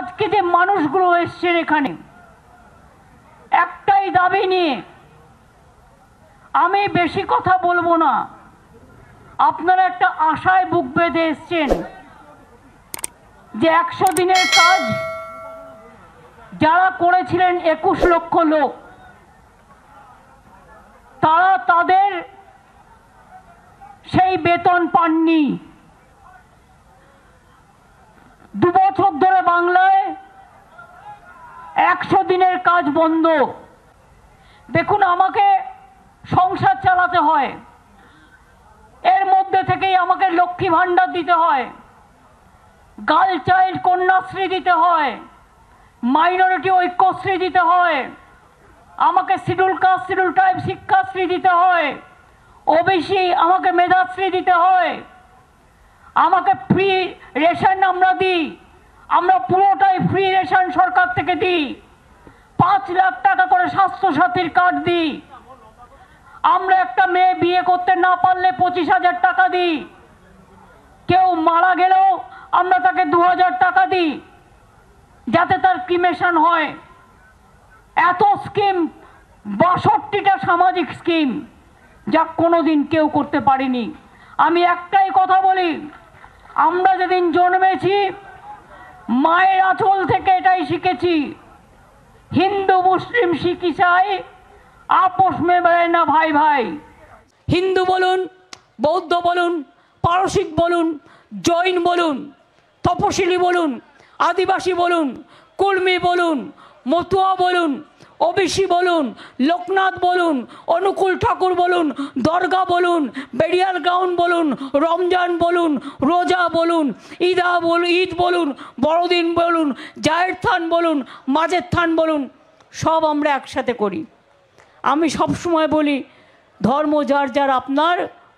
আজকে যে মানুষগুলো এসছেন এখানে একটাই দাবি নিয়ে, আমি বেশি কথা বলবো না, আপনারা একটা আশায় বুক বেঁধে এসছেন যে 100 দিনের কাজ যারা করেছিলেন 21 লক্ষ লোক, তারা তাদের সেই বেতন পাননি। 2 বছর ধরে বাংলায় 100 দিনের কাজ বন্ধ। দেখুন, আমাকে সংসার চালাতে হয়, এর মধ্যে থেকেই আমাকে লক্ষ্মী ভাণ্ডার দিতে হয়, গার্ল চাইল্ড কন্যাশ্রী দিতে হয়, মাইনরিটি ঐক্যশ্রী দিতে হয়, আমাকে schedule caste schedule tribe Shikshashree দিতে হয়, ওবিসি আমাকে মেধাশ্রী দিতে হয়, আমাকে ফ্রি রেশন আমরা দিই, আমরা পুরোটাই ফ্রি রেশন সরকার থেকে দিই, 5 লাখ টাকা করে স্বাস্থ্যসাথীর কার্ড দিই, আমরা একটা মেয়ে বিয়ে করতে না পারলে 25,000 টাকা দিই, কেউ মারা গেলেও আমরা তাকে 2,000 টাকা দিই যাতে তার ক্রিমেশন হয়। এত স্কিম, 62টা সামাজিক স্কিম যা কোনোদিন কেউ করতে পারেনি। আমি একটাই কথা বলি, আমরা যেদিন জন্মেছি মায়ের আঁচল থেকে এটাই শিখেছি, হিন্দু মুসলিম শিখ ইসাই আপোষ মে বেড়ে না ভাই ভাই। হিন্দু বলুন, বৌদ্ধ বলুন, পারসিক বলুন, জৈন বলুন, তপশিলি বলুন, আদিবাসী বলুন, কুর্মী বলুন, মতুয়া বলুন, ওবিসি বলুন, লোকনাথ বলুন, অনুকূল ঠাকুর বলুন, দরগা বলুন, বেরিয়াল গ্রাউন্ড বলুন, রমজান বলুন, রোজা বলুন, ঈদ বলুন, বড়দিন বলুন, জায়ের থান বলুন, মাঝের থান বলুন, সব আমরা একসাথে করি। আমি সবসময় বলি, ধর্ম যার যার, আপনার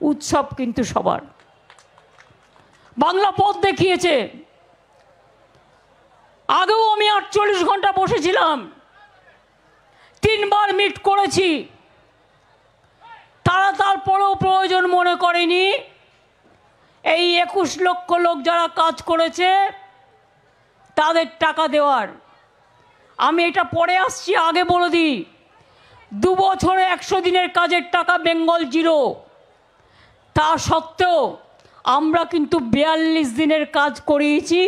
উৎসব কিন্তু সবার। বাংলা পথ দেখিয়েছে। আগেও আমি 48 ঘন্টা বসেছিলাম, 3 বার মিট করেছি, তারা তারপরেও প্রয়োজন মনে করেনি এই 21 লক্ষ লোক যারা কাজ করেছে তাদের টাকা দেওয়ার। আমি এটা পরে আসছি, আগে বলে দিই, 2 বছরে 100 দিনের কাজের টাকা বেঙ্গল জিরো। তা সত্ত্বেও আমরা কিন্তু 42 দিনের কাজ করিয়েছি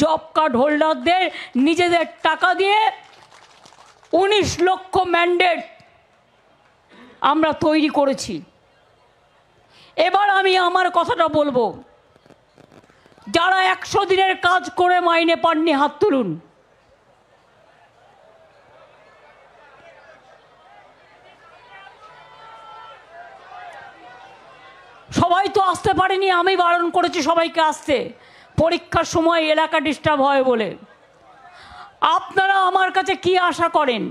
জব কার্ড হোল্ডারদের নিজেদের টাকা দিয়ে। 19 লক্ষ ম্যান্ডেট আমরা তৈরি করেছি। এবার আমি আমার কথাটা বলবো, যারা 100 দিনের কাজ করে মাইনে পাননি হাত তুলুন। সবাই তো আসতে পারেনি, আমি বারণ করেছি সবাইকে আসতে, পরীক্ষার সময় এলাকা ডিস্টার্ব হয় বলে। আপনারা আমার কাছে কি আশা করেন?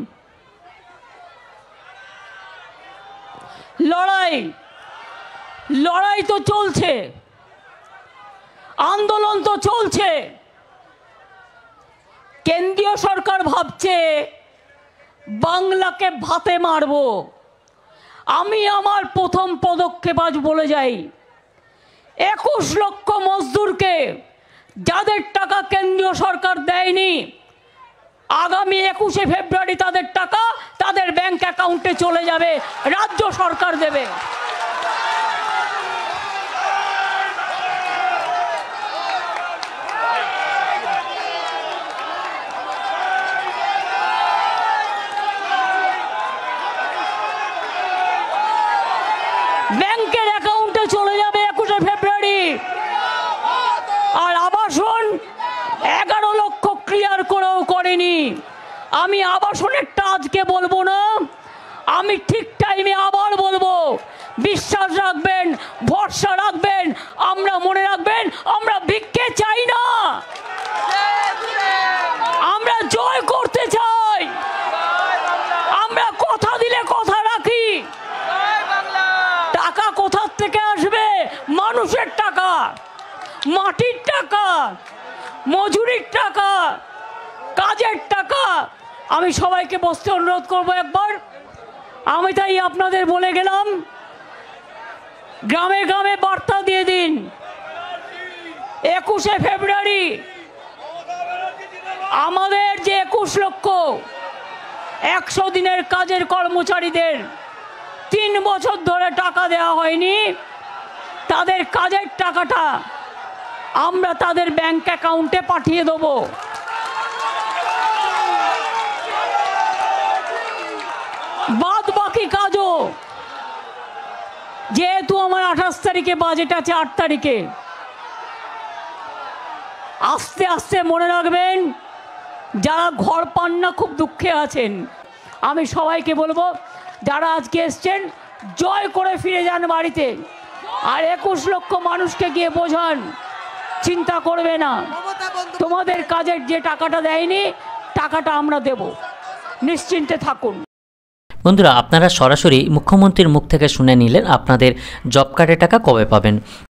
লড়াই তো চলছে, আন্দোলন তো চলছে। কেন্দ্রীয় সরকার ভাবছে বাংলাকে ভাতে মারবো। আমি আমার প্রথম পদক্ষেপ আজ বলে যাই, 21 লক্ষ মজদুরকে যাদের টাকা কেন্দ্রীয় সরকার দেয়নি, আগামী 21শে ফেব্রুয়ারি তাদের টাকা তাদের ব্যাংক অ্যাকাউন্টে চলে যাবে, রাজ্য সরকার দেবে। ব্যাংকের অ্যাকাউন্টে চলে যাবে 21শে ফেব্রুয়ারি। আর আবাসন 11 লক্ষ ক্লিয়ার করেও করেনি। আমি আবাসনেরটা আজকে বলবো না, আমি ঠিক টাইমে আবার বলবো। বিশ্বাস রাখবেন, ভরসা রাখবেন, আমরা মনে রাখবেন, আমরা ভিক্ষে চাই না, আমরা জয় করতে চাই। আমরা কথা দিলে কথা রাখি। টাকা কোথার থেকে আসবে? মানুষের টাকা, মাটির টাকা, মজুরির টাকা, কাজের টাকা। আমি সবাইকে বসতে অনুরোধ করবো একবার। আমি তাই আপনাদের বলে গেলাম, গ্রামে গ্রামে বার্তা দিয়ে দিন, 21শে ফেব্রুয়ারি আমাদের যে 21 লক্ষ 100 দিনের কাজের কর্মচারীদের 3 বছর ধরে টাকা দেওয়া হয়নি, তাদের কাজের টাকাটা আমরা তাদের ব্যাংক অ্যাকাউন্টে পাঠিয়ে দেব। বাদ বাকি কাজও, যেহেতু আমার 28 তারিখে বাজেট আছে, 8 তারিখে, আস্তে আস্তে মনে রাখবেন, যারা ঘর পান না খুব দুঃখে আছেন, আমি সবাইকে বলবো যারা আজকে এসছেন জয় করে ফিরে যান বাড়িতে। আর 21 লক্ষ মানুষকে গিয়ে বোঝান, চিন্তা করবে না, তোমাদের কাজের যে টাকাটা দেয়নি টাকাটা আমরা দেব, নিশ্চিন্তে থাকুন। বন্ধুরা, আপনারা সরাসরি মুখ্যমন্ত্রীর মুখ থেকে শুনে নিলেন আপনাদের জব কার্ডের টাকা কবে পাবেন।